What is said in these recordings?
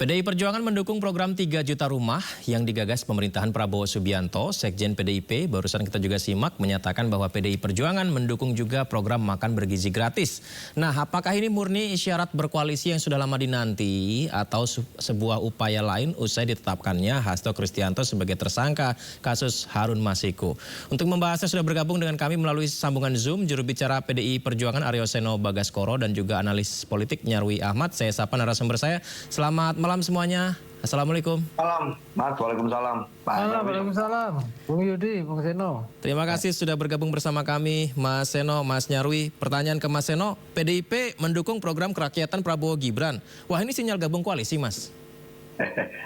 PDI Perjuangan mendukung program 3 juta rumah yang digagas pemerintahan Prabowo Subianto. Sekjen PDIP barusan kita juga simak menyatakan bahwa PDI Perjuangan mendukung juga program makan bergizi gratis. Nah, apakah ini murni isyarat berkoalisi yang sudah lama dinanti atau sebuah upaya lain usai ditetapkannya Hasto Kristianto sebagai tersangka kasus Harun Masiku? Untuk membahasnya sudah bergabung dengan kami melalui sambungan Zoom juru bicara PDI Perjuangan Aryo Seno Bagaskoro dan juga analis politik Nyarwi Ahmad. Saya sapa narasumber saya. Selamat malam semuanya. Assalamualaikum. Malam, Mas. Waalaikumsalam. Waalaikumsalam. Bung Yudi, Bung Seno. Terima kasih sudah bergabung bersama kami, Mas Seno, Mas Nyarwi. Pertanyaan ke Mas Seno, PDIP mendukung program kerakyatan Prabowo Gibran. Wah, ini sinyal gabung koalisi, Mas.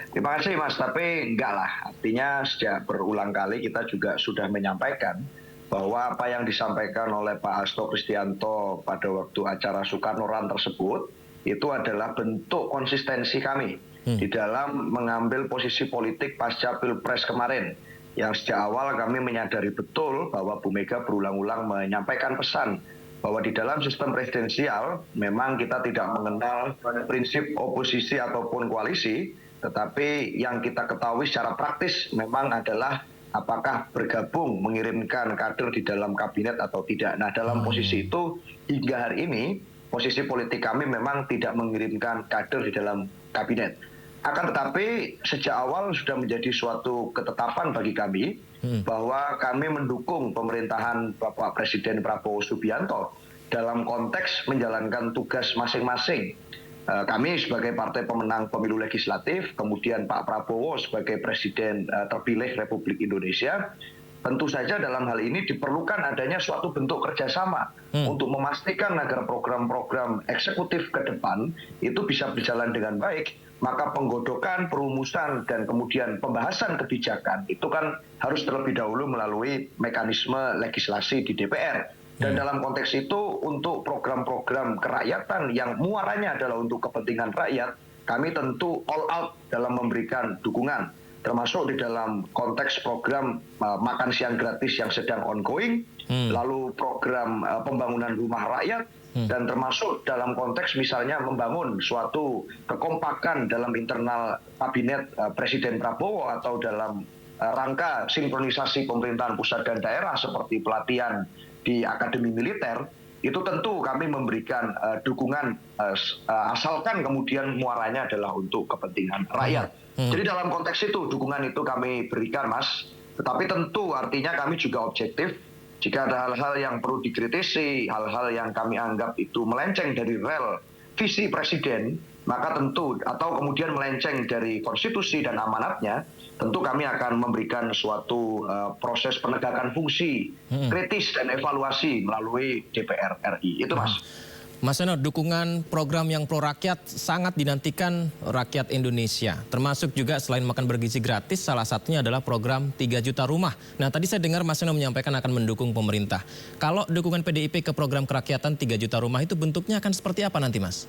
Terima kasih, Mas. Tapi enggak lah. Artinya sejak berulang kali kita juga sudah menyampaikan bahwa apa yang disampaikan oleh Pak Hasto Kristianto pada waktu acara Soekarno Run tersebut itu adalah bentuk konsistensi kami di dalam mengambil posisi politik pasca Pilpres kemarin. Yang sejak awal kami menyadari betul bahwa Bu Mega berulang-ulang menyampaikan pesan bahwa di dalam sistem presidensial memang kita tidak mengenal prinsip oposisi ataupun koalisi, tetapi yang kita ketahui secara praktis memang adalah apakah bergabung mengirimkan kader di dalam kabinet atau tidak. Nah, dalam posisi itu hingga hari ini posisi politik kami memang tidak mengirimkan kader di dalam kabinet. Akan tetapi sejak awal sudah menjadi suatu ketetapan bagi kami bahwa kami mendukung pemerintahan Bapak Presiden Prabowo Subianto dalam konteks menjalankan tugas masing-masing. Kami sebagai partai pemenang pemilu legislatif, kemudian Pak Prabowo sebagai Presiden terpilih Republik Indonesia. Tentu saja dalam hal ini diperlukan adanya suatu bentuk kerjasama untuk memastikan agar program-program eksekutif ke depan itu bisa berjalan dengan baik. Maka penggodokan, perumusan, dan kemudian pembahasan kebijakan itu kan harus terlebih dahulu melalui mekanisme legislasi di DPR. Dan dalam konteks itu untuk program-program kerakyatan yang muaranya adalah untuk kepentingan rakyat, kami tentu all out dalam memberikan dukungan. Termasuk di dalam konteks program makan siang gratis yang sedang ongoing, lalu program pembangunan rumah rakyat, dan termasuk dalam konteks misalnya membangun suatu kekompakan dalam internal kabinet Presiden Prabowo atau dalam rangka sinkronisasi pemerintahan pusat dan daerah seperti pelatihan di Akademi Militer. Itu tentu kami memberikan dukungan asalkan kemudian muaranya adalah untuk kepentingan rakyat. Jadi dalam konteks itu dukungan itu kami berikan, Mas. Tetapi tentu artinya kami juga objektif. Jika ada hal-hal yang perlu dikritisi, hal-hal yang kami anggap itu melenceng dari rel visi presiden, maka tentu atau kemudian melenceng dari konstitusi dan amanatnya, tentu kami akan memberikan suatu proses penegakan fungsi kritis dan evaluasi melalui DPR RI. Itu, Mas. Mas Seno, dukungan program yang pro rakyat sangat dinantikan rakyat Indonesia. Termasuk juga selain makan bergizi gratis, salah satunya adalah program 3 juta rumah. Nah, tadi saya dengar Mas Seno menyampaikan akan mendukung pemerintah. Kalau dukungan PDIP ke program kerakyatan 3 juta rumah itu bentuknya akan seperti apa nanti, Mas?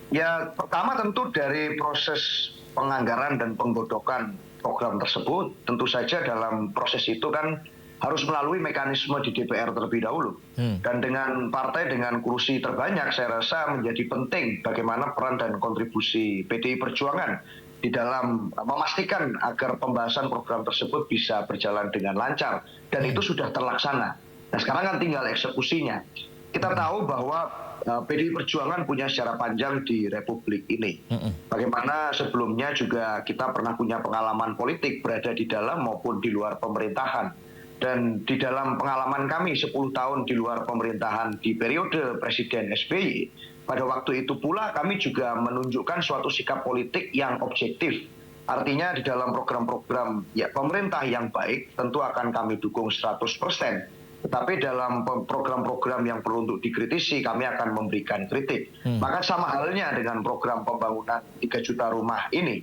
Ya, pertama tentu dari proses penganggaran dan penggodokan program tersebut, tentu saja dalam proses itu kan harus melalui mekanisme di DPR terlebih dahulu. Dan dengan partai dengan kursi terbanyak, saya rasa menjadi penting bagaimana peran dan kontribusi PDI Perjuangan di dalam memastikan agar pembahasan program tersebut bisa berjalan dengan lancar. Dan itu sudah terlaksana. Nah, sekarang kan tinggal eksekusinya. Kita tahu bahwa PDI Perjuangan punya sejarah panjang di Republik ini. Bagaimana sebelumnya juga kita pernah punya pengalaman politik berada di dalam maupun di luar pemerintahan. Dan di dalam pengalaman kami 10 tahun di luar pemerintahan di periode Presiden SBY, pada waktu itu pula kami juga menunjukkan suatu sikap politik yang objektif. Artinya di dalam program-program pemerintah yang baik tentu akan kami dukung 100%. Tetapi dalam program-program yang perlu untuk dikritisi, kami akan memberikan kritik. Maka sama halnya dengan program pembangunan 3 juta rumah ini.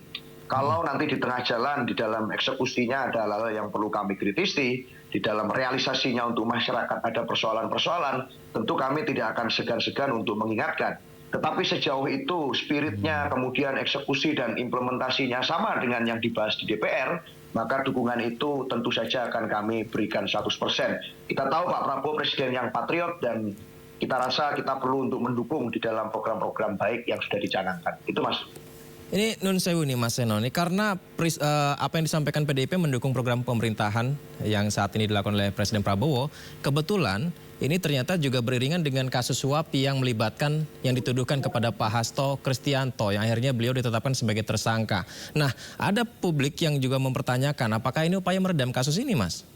Kalau nanti di tengah jalan, di dalam eksekusinya ada hal-hal yang perlu kami kritisi, di dalam realisasinya untuk masyarakat ada persoalan-persoalan, tentu kami tidak akan segan-segan untuk mengingatkan. Tetapi sejauh itu spiritnya, kemudian eksekusi dan implementasinya sama dengan yang dibahas di DPR, maka dukungan itu tentu saja akan kami berikan 100%. Kita tahu Pak Prabowo Presiden yang patriot dan kita rasa kita perlu untuk mendukung di dalam program-program baik yang sudah dicanangkan. Itu, Mas. Ini Nun Sewu nih Mas Seno, ini karena apa yang disampaikan PDIP mendukung program pemerintahan yang saat ini dilakukan oleh Presiden Prabowo, kebetulan ini ternyata juga beriringan dengan kasus suap yang melibatkan yang dituduhkan kepada Pak Hasto Kristianto yang akhirnya beliau ditetapkan sebagai tersangka. Nah, ada publik yang juga mempertanyakan apakah ini upaya meredam kasus ini, Mas?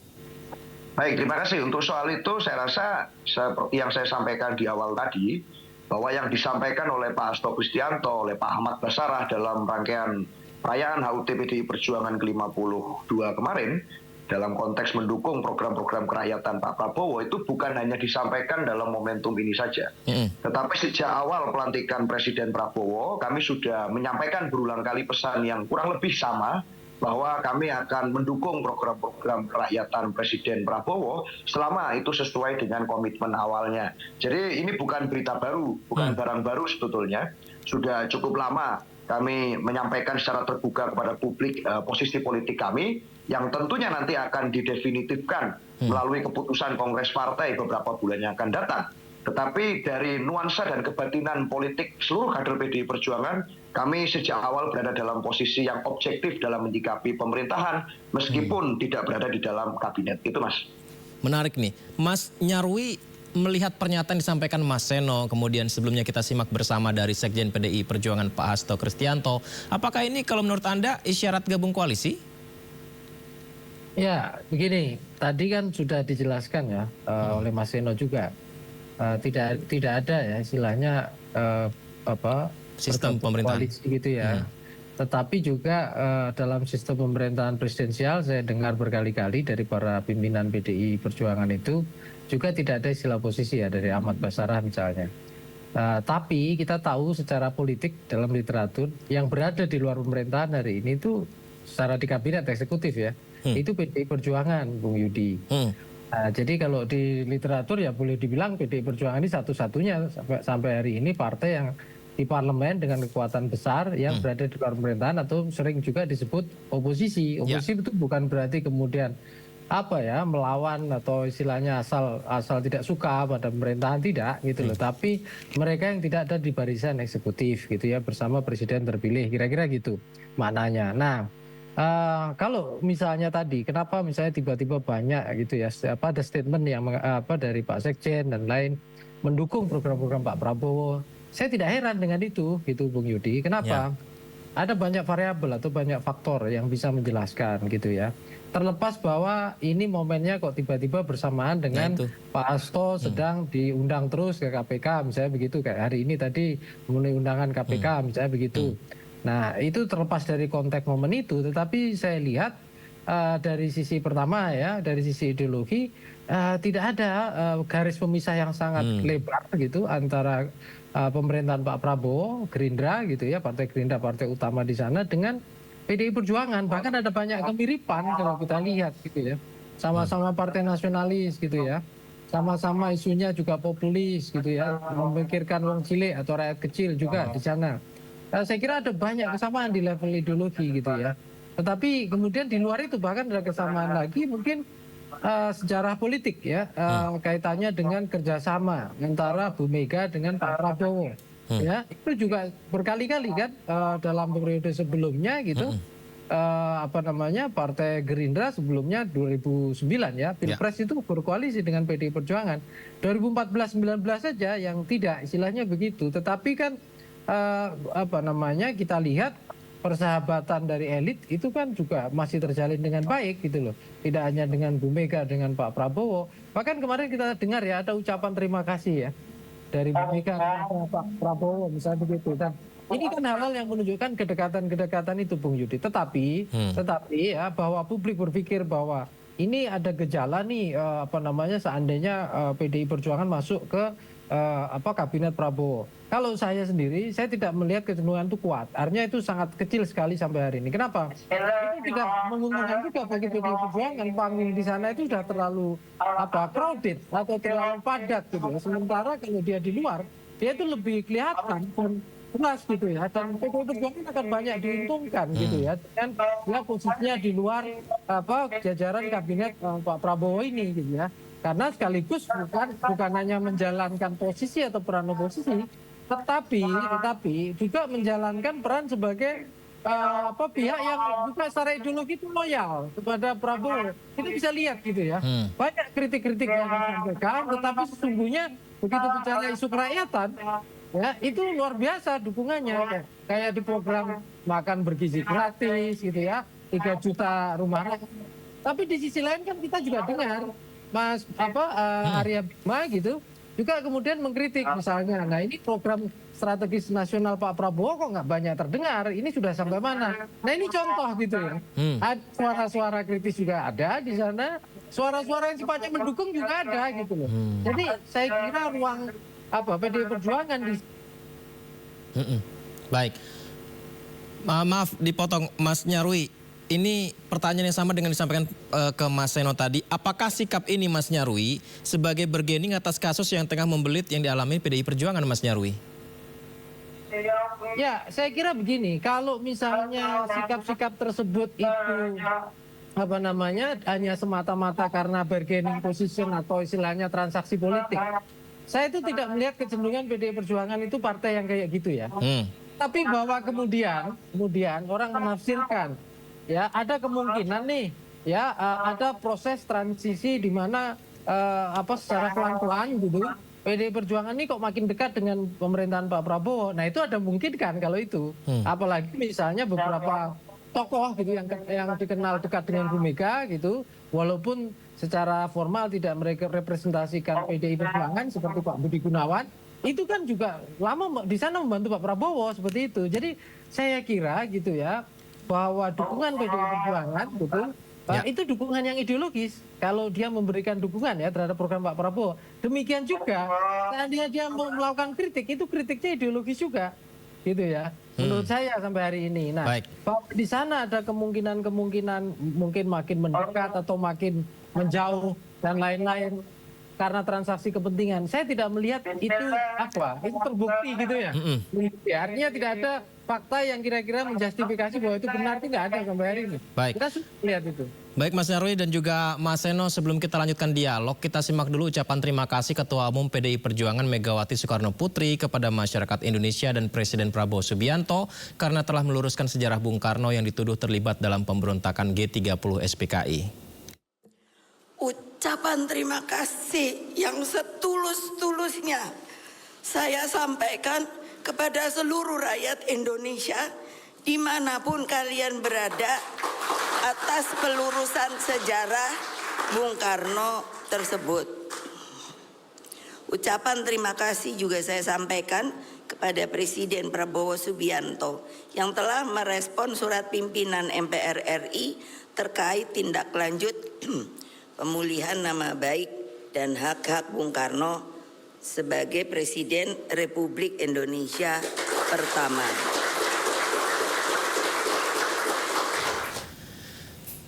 Baik, terima kasih. Untuk soal itu saya rasa seperti yang saya sampaikan di awal tadi, bahwa yang disampaikan oleh Pak Hasto Kristianto, oleh Pak Ahmad Basarah dalam rangkaian perayaan HUT PDI Perjuangan ke-52 kemarin, dalam konteks mendukung program-program kerakyatan Pak Prabowo, itu bukan hanya disampaikan dalam momentum ini saja. Tetapi sejak awal pelantikan Presiden Prabowo, kami sudah menyampaikan berulang kali pesan yang kurang lebih sama, bahwa kami akan mendukung program-program kerakyatan Presiden Prabowo selama itu sesuai dengan komitmen awalnya. Jadi ini bukan berita baru, bukan barang baru sebetulnya. Sudah cukup lama kami menyampaikan secara terbuka kepada publik posisi politik kami yang tentunya nanti akan didefinitifkan melalui keputusan Kongres Partai beberapa bulan yang akan datang. Tetapi dari nuansa dan kebatinan politik seluruh kader PDI Perjuangan, kami sejak awal berada dalam posisi yang objektif dalam menyikapi pemerintahan meskipun tidak berada di dalam kabinet. Itu, Mas. Menarik nih. Mas Nyarwi melihat pernyataan disampaikan Mas Seno, kemudian sebelumnya kita simak bersama dari Sekjen PDI Perjuangan Pak Hasto Kristianto. Apakah ini kalau menurut Anda isyarat gabung koalisi? Ya, begini. Tadi kan sudah dijelaskan ya oleh Mas Seno juga. Tidak ada ya istilahnya Sistem pemerintahan koalisi gitu ya. Tetapi juga dalam sistem pemerintahan presidensial saya dengar berkali-kali dari para pimpinan PDI Perjuangan itu juga tidak ada istilah posisi ya dari Ahmad Basarah misalnya. Tapi kita tahu secara politik dalam literatur yang berada di luar pemerintahan hari ini itu secara di kabinet eksekutif ya, itu PDI Perjuangan, Bung Yudi. Jadi kalau di literatur ya boleh dibilang PDI Perjuangan ini satu-satunya sampai hari ini partai yang di parlemen dengan kekuatan besar yang berada di luar pemerintahan atau sering juga disebut oposisi. Oposisi itu bukan berarti kemudian melawan atau istilahnya asal tidak suka pada pemerintahan, tidak gitu loh. Tapi mereka yang tidak ada di barisan eksekutif gitu ya bersama presiden terpilih, kira-kira gitu maknanya. Nah, kalau misalnya tadi, kenapa misalnya tiba-tiba banyak gitu ya, ada statement yang dari Pak Sekjen dan lain mendukung program-program Pak Prabowo. Saya tidak heran dengan itu, gitu Bung Yudi. Kenapa? Ada banyak variabel atau banyak faktor yang bisa menjelaskan gitu ya. Terlepas bahwa ini momennya kok tiba-tiba bersamaan dengan Pak Hasto sedang diundang terus ke KPK, misalnya begitu kayak hari ini tadi memenuhi undangan KPK, misalnya begitu. Nah, itu terlepas dari konteks momen itu, tetapi saya lihat dari sisi pertama ya, dari sisi ideologi tidak ada garis pemisah yang sangat lebar gitu antara pemerintahan Pak Prabowo, Gerindra gitu ya, Partai Gerindra partai utama di sana dengan PDI Perjuangan. Bahkan ada banyak kemiripan kalau kita lihat gitu ya. Sama-sama partai nasionalis gitu ya. Sama-sama isunya juga populis gitu ya, memikirkan wong cilik atau rakyat kecil juga di sana. Saya kira ada banyak kesamaan di level ideologi gitu ya. Tetapi kemudian di luar itu bahkan ada kesamaan lagi mungkin sejarah politik ya, kaitannya dengan kerjasama antara Bu Mega dengan Pak Prabowo. Ya, itu juga berkali-kali kan dalam periode sebelumnya gitu. Partai Gerindra sebelumnya 2009 ya, Pilpres itu berkoalisi dengan PDI Perjuangan. 2014-19 saja yang tidak, istilahnya begitu. Tetapi kan kita lihat persahabatan dari elit itu kan juga masih terjalin dengan baik gitu loh. Tidak hanya dengan Bu Mega, dengan Pak Prabowo. Bahkan kemarin kita dengar ya ada ucapan terima kasih ya dari Bu Mega kepada Pak Prabowo misalnya begitu. Dan ini kan hal-hal yang menunjukkan kedekatan-kedekatan itu Bung Yudi. Tetapi ya bahwa publik berpikir bahwa ini ada gejala nih seandainya PDI Perjuangan masuk ke kabinet Prabowo. Kalau saya sendiri, saya tidak melihat kecenderungan itu kuat. Artinya itu sangat kecil sekali sampai hari ini. Kenapa? Itu tidak menguntungkan juga bagi PDI Perjuangan. Panggung di sana itu sudah terlalu crowded atau terlalu padat gitu. Sementara kalau dia di luar, dia itu lebih kelihatan dan jelas gitu ya. Dan PDI Perjuangan akan banyak diuntungkan gitu ya. Dan dia posisinya di luar jajaran kabinet Pak Prabowo ini gitu ya. Karena sekaligus bukan hanya menjalankan posisi atau peran oposisi, tetapi juga menjalankan peran sebagai pihak yang juga secara ideologi itu loyal kepada Prabowo. Kita bisa lihat gitu ya. Banyak kritik-kritik yang disampaikan, tetapi sesungguhnya begitu bicara isu kerakyatan, ya itu luar biasa dukungannya. Kayak di program makan bergizi gratis gitu ya, 3 juta rumah rakyat. Tapi di sisi lain kan kita juga dengar Mas Arya Bima gitu juga kemudian mengkritik misalnya, nah ini program strategis nasional Pak Prabowo kok nggak banyak terdengar, ini sudah sampai mana? Nah ini contoh gitu ya. Ada suara-suara kritis juga ada di sana, suara-suara yang sifatnya mendukung juga ada gitu loh. Jadi saya kira ruang PDI Perjuangan di Baik. Maaf dipotong Mas Nyarwi. Ini pertanyaan yang sama dengan disampaikan ke Mas Seno tadi. Apakah sikap ini Mas Nyarwi sebagai bergening atas kasus yang tengah membelit yang dialami PDI Perjuangan, Mas Nyarwi? Ya, saya kira begini, kalau misalnya sikap-sikap tersebut itu hanya semata-mata karena bargaining position atau istilahnya transaksi politik, saya itu tidak melihat kecenderungan PDI Perjuangan itu partai yang kayak gitu ya. Tapi bahwa kemudian orang menafsirkan, ya ada kemungkinan nih, ya ada proses transisi di mana secara pelan-pelan gitu. PDI Perjuangan ini kok makin dekat dengan pemerintahan Pak Prabowo. Nah itu ada mungkin kan kalau itu. Apalagi misalnya beberapa tokoh gitu yang dikenal dekat dengan Bu Mega gitu, walaupun secara formal tidak mereka representasikan PDI Perjuangan seperti Pak Budi Gunawan, itu kan juga lama di sana membantu Pak Prabowo seperti itu. Jadi saya kira gitu ya, bahwa dukungan PDI Perjuangan gitu, itu dukungan yang ideologis. Kalau dia memberikan dukungan ya terhadap program Pak Prabowo, demikian juga dia melakukan kritik, itu kritiknya ideologis juga, gitu ya. Menurut saya sampai hari ini. Nah, bahwa di sana ada kemungkinan mungkin makin mendekat atau makin menjauh dan lain-lain karena transaksi kepentingan. Saya tidak melihat itu itu terbukti gitu ya. Artinya tidak ada fakta yang kira-kira menjustifikasi bahwa itu benar, tidak ada sampai hari ini. Kita sudah lihat itu. Baik Mas Nyarwi dan juga Mas Seno, sebelum kita lanjutkan dialog, kita simak dulu ucapan terima kasih Ketua Umum PDI Perjuangan Megawati Soekarno Putri kepada masyarakat Indonesia dan Presiden Prabowo Subianto karena telah meluruskan sejarah Bung Karno yang dituduh terlibat dalam pemberontakan G30 SPKI. Ucapan terima kasih yang setulus-tulusnya saya sampaikan kepada seluruh rakyat Indonesia dimanapun kalian berada atas pelurusan sejarah Bung Karno tersebut. Ucapan terima kasih juga saya sampaikan kepada Presiden Prabowo Subianto yang telah merespon surat pimpinan MPR RI terkait tindak lanjut pemulihan nama baik dan hak-hak Bung Karno sebagai Presiden Republik Indonesia pertama.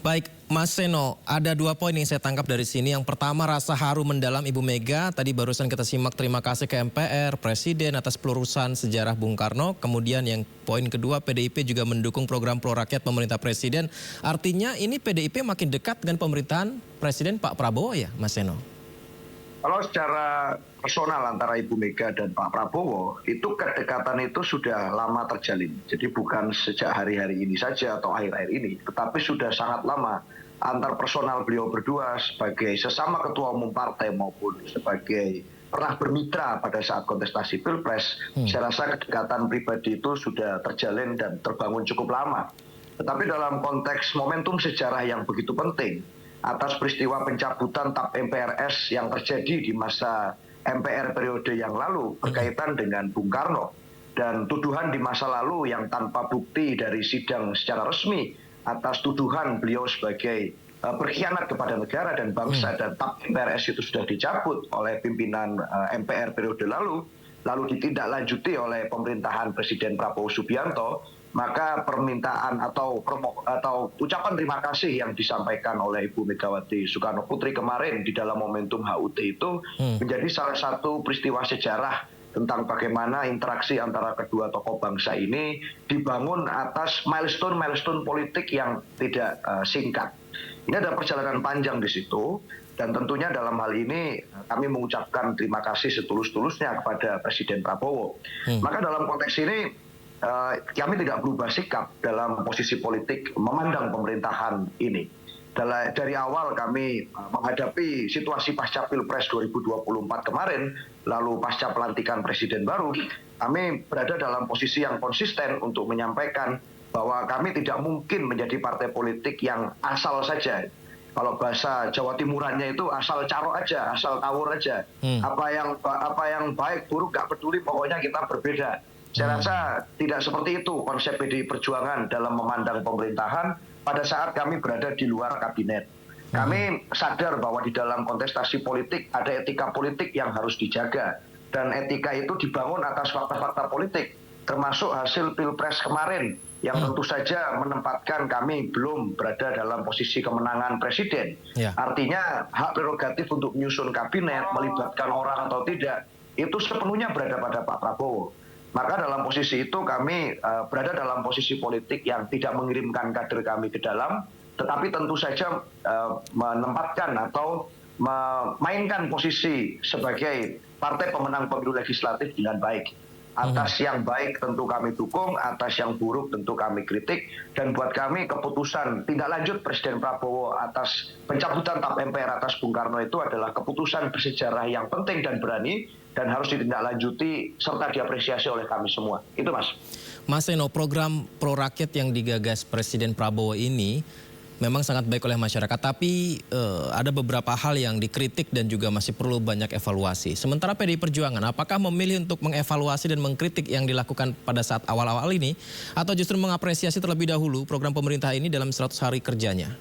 Baik, Mas Seno, ada 2 poin yang saya tangkap dari sini. Yang pertama, rasa haru mendalam Ibu Mega. Tadi barusan kita simak terima kasih ke MPR, Presiden atas pelurusan sejarah Bung Karno. Kemudian yang poin kedua, PDIP juga mendukung program Pro Rakyat pemerintah Presiden. Artinya ini PDIP makin dekat dengan pemerintahan Presiden Pak Prabowo ya, Mas Seno? Kalau secara personal antara Ibu Mega dan Pak Prabowo, itu kedekatan itu sudah lama terjalin. Jadi bukan sejak hari-hari ini saja atau akhir-akhir ini, tetapi sudah sangat lama antar personal beliau berdua sebagai sesama ketua umum partai maupun sebagai pernah bermitra pada saat kontestasi Pilpres. Saya rasa kedekatan pribadi itu sudah terjalin dan terbangun cukup lama. Tetapi dalam konteks momentum sejarah yang begitu penting, atas peristiwa pencabutan TAP MPRS yang terjadi di masa MPR periode yang lalu berkaitan dengan Bung Karno dan tuduhan di masa lalu yang tanpa bukti dari sidang secara resmi atas tuduhan beliau sebagai berkhianat kepada negara dan bangsa dan TAP MPRS itu sudah dicabut oleh pimpinan MPR periode lalu ditindaklanjuti oleh pemerintahan Presiden Prabowo Subianto. Maka permintaan atau ucapan terima kasih yang disampaikan oleh Ibu Megawati Soekarno Putri kemarin di dalam momentum HUT itu menjadi salah satu peristiwa sejarah tentang bagaimana interaksi antara kedua tokoh bangsa ini dibangun atas milestone politik yang tidak singkat. Ini ada perjalanan panjang di situ, Dan tentunya dalam hal ini kami mengucapkan terima kasih setulus-tulusnya kepada Presiden Prabowo. Maka dalam konteks ini kami tidak berubah sikap dalam posisi politik memandang pemerintahan ini. Dari awal kami menghadapi situasi pasca Pilpres 2024 kemarin, lalu pasca pelantikan Presiden baru, kami berada dalam posisi yang konsisten untuk menyampaikan bahwa kami tidak mungkin menjadi partai politik yang asal saja. Kalau bahasa Jawa Timurannya itu asal caro aja, asal tawur aja. Apa yang baik buruk gak peduli, pokoknya kita berbeda. Saya rasa tidak seperti itu konsep PDI Perjuangan dalam memandang pemerintahan pada saat kami berada di luar kabinet. Kami sadar bahwa di dalam kontestasi politik ada etika politik yang harus dijaga. Dan etika itu dibangun atas fakta-fakta politik, termasuk hasil Pilpres kemarin yang tentu saja menempatkan kami belum berada dalam posisi kemenangan presiden. Artinya hak prerogatif untuk menyusun kabinet, melibatkan orang atau tidak, itu sepenuhnya berada pada Pak Prabowo. Maka dalam posisi itu kami berada dalam posisi politik yang tidak mengirimkan kader kami ke dalam, tetapi tentu saja menempatkan atau memainkan posisi sebagai partai pemenang pemilu legislatif dengan baik. Atas yang baik tentu kami dukung, atas yang buruk tentu kami kritik, dan buat kami keputusan tindak lanjut Presiden Prabowo atas pencabutan TAP MPR atas Bung Karno itu adalah keputusan bersejarah yang penting dan berani dan harus ditindaklanjuti serta diapresiasi oleh kami semua. Itu Mas. Mas Seno, program Pro Rakyat yang digagas Presiden Prabowo ini memang sangat baik oleh masyarakat, tapi ada beberapa hal yang dikritik dan juga masih perlu banyak evaluasi. Sementara PDI Perjuangan, apakah memilih untuk mengevaluasi dan mengkritik yang dilakukan pada saat awal-awal ini, atau justru mengapresiasi terlebih dahulu program pemerintah ini dalam 100 hari kerjanya?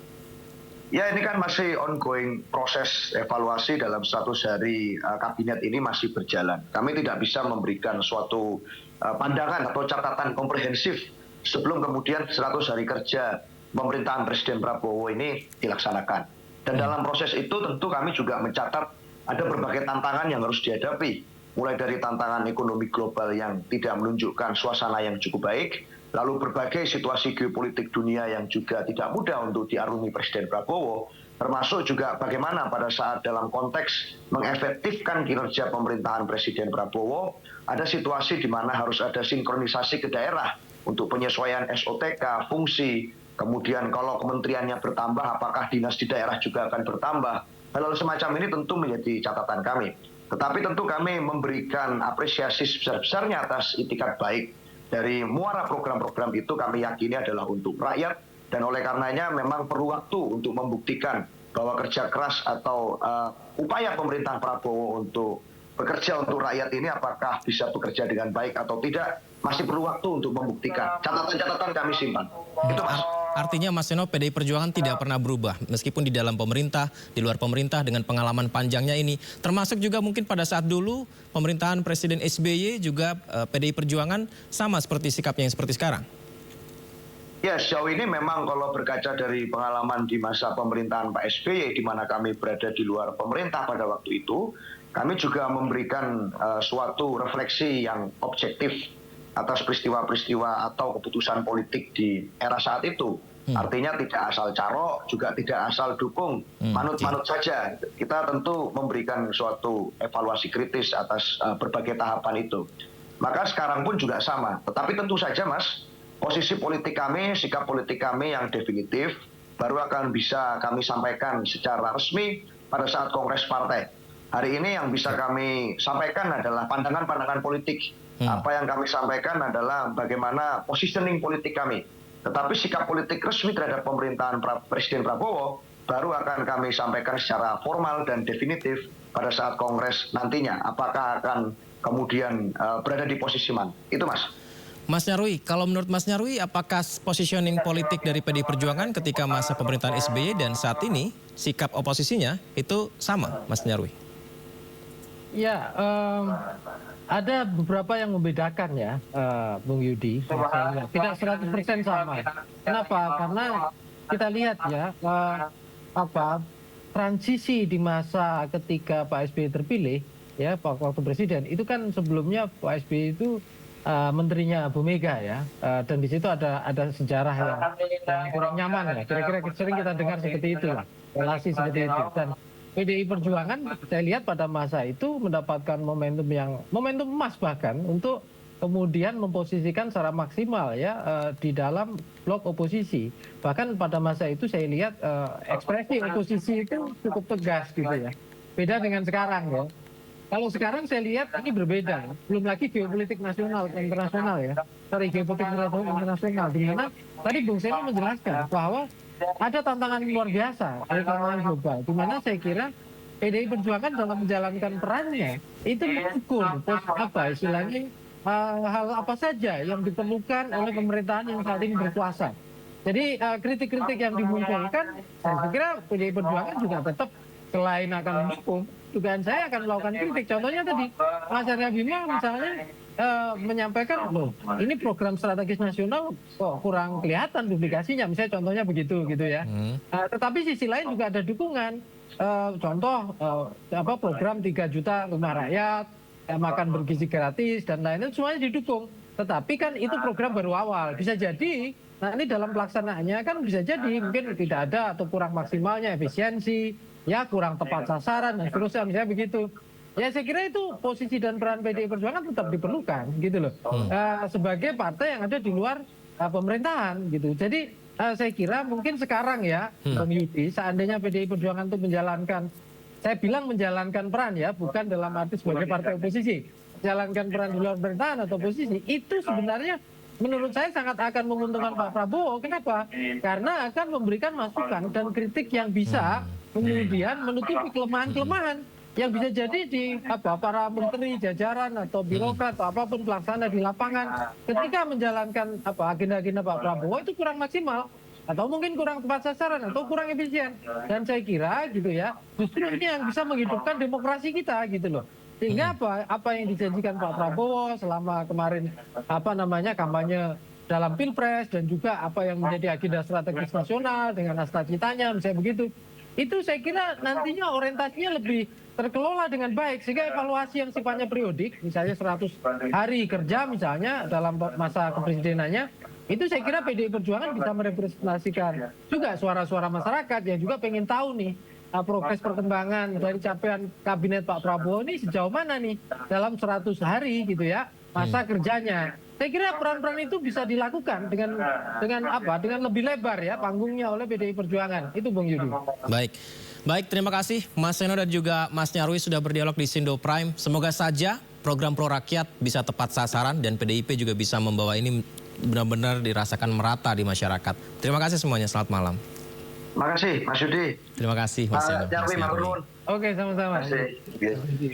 Ya, ini kan masih ongoing proses evaluasi dalam 100 hari kabinet ini masih berjalan. Kami tidak bisa memberikan suatu pandangan atau catatan komprehensif sebelum kemudian 100 hari kerja pemerintahan Presiden Prabowo ini dilaksanakan. Dan dalam proses itu tentu kami juga mencatat ada berbagai tantangan yang harus dihadapi. Mulai dari tantangan ekonomi global yang tidak menunjukkan suasana yang cukup baik, lalu berbagai situasi geopolitik dunia yang juga tidak mudah untuk diarungi Presiden Prabowo, termasuk juga bagaimana pada saat dalam konteks mengefektifkan kinerja pemerintahan Presiden Prabowo, ada situasi di mana harus ada sinkronisasi ke daerah untuk penyesuaian SOTK, fungsi. Kemudian kalau kementeriannya bertambah, apakah dinas di daerah juga akan bertambah? Hal-hal semacam ini tentu menjadi catatan kami. Tetapi tentu kami memberikan apresiasi sebesar-besarnya atas itikat baik. Dari muara program-program itu kami yakini adalah untuk rakyat. Dan oleh karenanya memang perlu waktu untuk membuktikan bahwa kerja keras atau upaya pemerintah Prabowo untuk bekerja untuk rakyat ini apakah bisa bekerja dengan baik atau tidak, masih perlu waktu untuk membuktikan. Catatan-catatan kami simpan. Itu Mas. Artinya Mas Seno, PDI Perjuangan tidak pernah berubah meskipun di dalam pemerintah, di luar pemerintah dengan pengalaman panjangnya ini. Termasuk juga mungkin pada saat dulu pemerintahan Presiden SBY juga PDI Perjuangan sama seperti sikapnya yang seperti sekarang. Ya, sejauh ini memang kalau berkaca dari pengalaman di masa pemerintahan Pak SBY di mana kami berada di luar pemerintah pada waktu itu, kami juga memberikan suatu refleksi yang objektif atas peristiwa-peristiwa atau keputusan politik di era saat itu. Artinya tidak asal caro, juga tidak asal dukung, manut-manut saja. Kita tentu memberikan suatu evaluasi kritis atas berbagai tahapan itu. Maka sekarang pun juga sama. Tetapi tentu saja Mas, posisi politik kami, sikap politik kami yang definitif baru akan bisa kami sampaikan secara resmi pada saat kongres partai. Hari ini yang bisa kami sampaikan adalah pandangan-pandangan politik. Apa yang kami sampaikan adalah bagaimana positioning politik kami. Tetapi sikap politik resmi terhadap pemerintahan Presiden Prabowo baru akan kami sampaikan secara formal dan definitif pada saat kongres nantinya. Apakah akan kemudian berada di posisi mana? Itu Mas. Mas Nyarwi, kalau menurut Mas Nyarwi, apakah positioning politik dari PDI Perjuangan ketika masa pemerintahan SBY dan saat ini sikap oposisinya itu sama, Mas Nyarwi? Ya, ada beberapa yang membedakan ya, Bung Yudi. Tidak 100% sama. Kenapa? Karena kita lihat ya, transisi di masa ketika Pak SBY terpilih, ya waktu presiden, itu kan sebelumnya Pak SBY itu menterinya Bu Mega ya, dan di situ ada sejarah yang kurang nyaman ya. Kira-kira sering kita dengar seperti itu lah, relasi seperti itu. Dan PDI Perjuangan saya lihat pada masa itu mendapatkan momentum emas bahkan untuk kemudian memposisikan secara maksimal ya di dalam blok oposisi. Bahkan pada masa itu saya lihat ekspresi oposisi itu cukup tegas gitu ya. Beda dengan sekarang ya. Kalau sekarang saya lihat ini berbeda. Belum lagi geopolitik nasional internasional ya. Geopolitik internasional di mana tadi Bung Seno menjelaskan bahwa ada tantangan luar biasa dari tantangan global. Di mana saya kira PDI Perjuangan dalam menjalankan perannya itu mengukur istilahnya hal apa saja yang diperlukan oleh pemerintahan yang saat ini berkuasa. Jadi kritik-kritik yang dimunculkan, saya kira PDI Perjuangan juga tetap selain akan mendukung, dugaan saya akan melakukan kritik. Contohnya tadi, Mas Arya Bima misalnya menyampaikan, loh ini program strategis nasional kok kurang kelihatan publikasinya, misalnya contohnya begitu gitu ya. Tetapi sisi lain juga ada dukungan, contoh program 3 juta rumah rakyat, makan bergizi gratis dan lain-lain semuanya didukung. Tetapi kan itu program baru awal, bisa jadi nah ini dalam pelaksanaannya kan bisa jadi mungkin tidak ada atau kurang maksimalnya efisiensi, ya kurang tepat sasaran dan seterusnya misalnya begitu. Ya saya kira itu posisi dan peran PDI Perjuangan tetap diperlukan gitu loh. Sebagai partai yang ada di luar pemerintahan gitu. Jadi saya kira mungkin sekarang ya Bung Yudi, seandainya PDI Perjuangan itu menjalankan, saya bilang menjalankan peran ya, bukan dalam arti sebagai partai oposisi. Menjalankan peran di luar pemerintahan atau oposisi, itu sebenarnya menurut saya sangat akan menguntungkan Pak Prabowo. Kenapa? Karena akan memberikan masukan dan kritik yang bisa kemudian menutupi kelemahan-kelemahan yang bisa jadi di para menteri, jajaran atau birokrat atau apapun pelaksana di lapangan ketika menjalankan agenda-agenda Pak Prabowo itu kurang maksimal atau mungkin kurang tepat sasaran atau kurang efisien. Dan saya kira gitu ya, justru ini yang bisa menghidupkan demokrasi kita gitu loh. Sehingga apa yang dijanjikan Pak Prabowo selama kemarin kampanye dalam Pilpres dan juga apa yang menjadi agenda strategis nasional dengan cita-citanya misalnya begitu. Itu saya kira nantinya orientasinya lebih terkelola dengan baik sehingga evaluasi yang sifatnya periodik, misalnya 100 hari kerja misalnya dalam masa kepresidenannya, itu saya kira PDI Perjuangan bisa merepresentasikan juga suara-suara masyarakat yang juga pengen tahu nih progres perkembangan dari capaian kabinet Pak Prabowo ini sejauh mana nih dalam 100 hari gitu ya masa kerjanya. Saya kira peran-peran itu bisa dilakukan dengan lebih lebar ya panggungnya oleh PDI Perjuangan. Itu Bung Yudi. Baik, terima kasih Mas Seno dan juga Mas Nyarwi sudah berdialog di Sindo Prime. Semoga saja program Pro Rakyat bisa tepat sasaran dan PDIP juga bisa membawa ini benar-benar dirasakan merata di masyarakat. Terima kasih semuanya, selamat malam. Terima kasih Mas Yudi. Terima kasih Mas Seno. Nyarwi, Oke, sama-sama. Terima kasih.